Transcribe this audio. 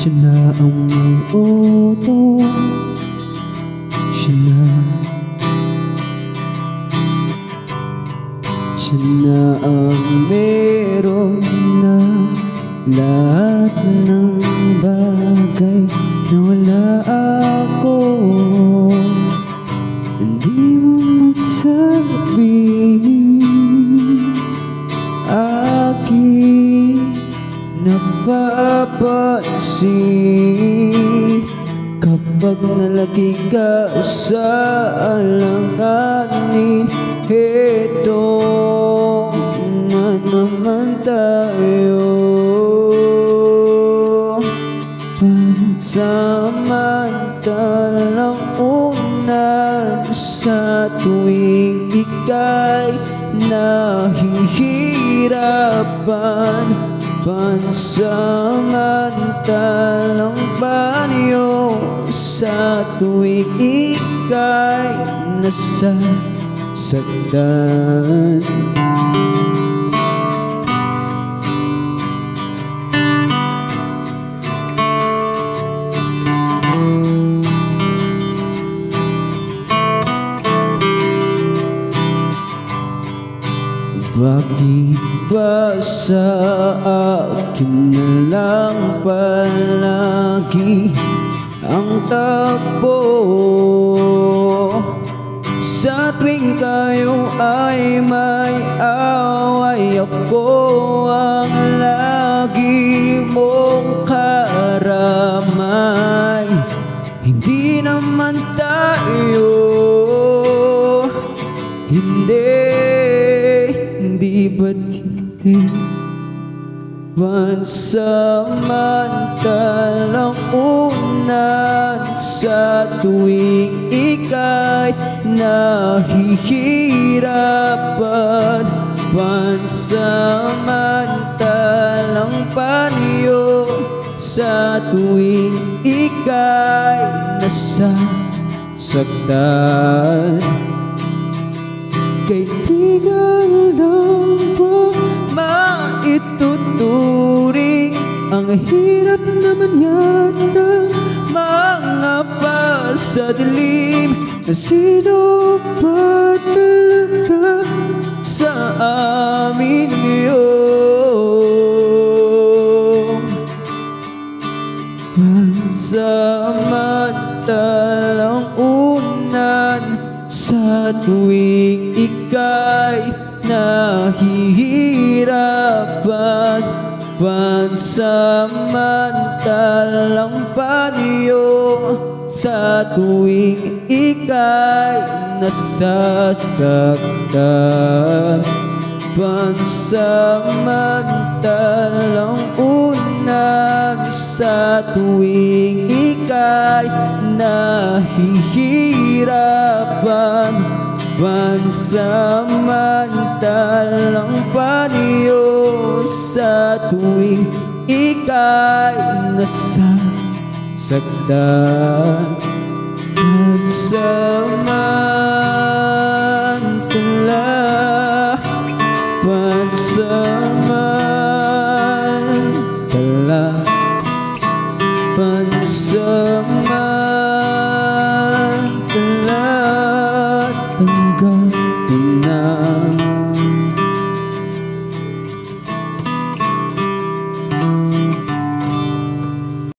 Siya na ang may utos, siya na ang meron na lahat ng bagay na wala ako. Hindi mo masabihin, aking napapansin kapag nalagay ka sa alanganin. Heto na naman tayo, pansamantalang unan sa tuwing ika'y nahihirapan. Pansamantalang banyo sa tuwing ika'y nasasaktan. Bakit ba sa akin na lang palagi ang takbo? Sa tuwing tayo ay may away, ako ang lagi mong karamay. Hindi naman tayo, hindi ba't hindi? Pansamantalang unan sa tuwing ika'y nahihirapan. Pansamantalang panyo sa tuwing ika'y nasasaktan. Kaibigan lang ba maituturing? Ang hirap naman yata mga pasadilim. Sino ba talaga sa amin yun? Pansamantalang unan sa tuwing ika'y nahihirapan. Pansamantalang panyo sa tuwing ika'y nasasaktan. Pansamantalang unan sa tuwing ika'y nahihirapan. Pansamantalang panyo sa tuwing ika'y nasasaktan. Pansamantala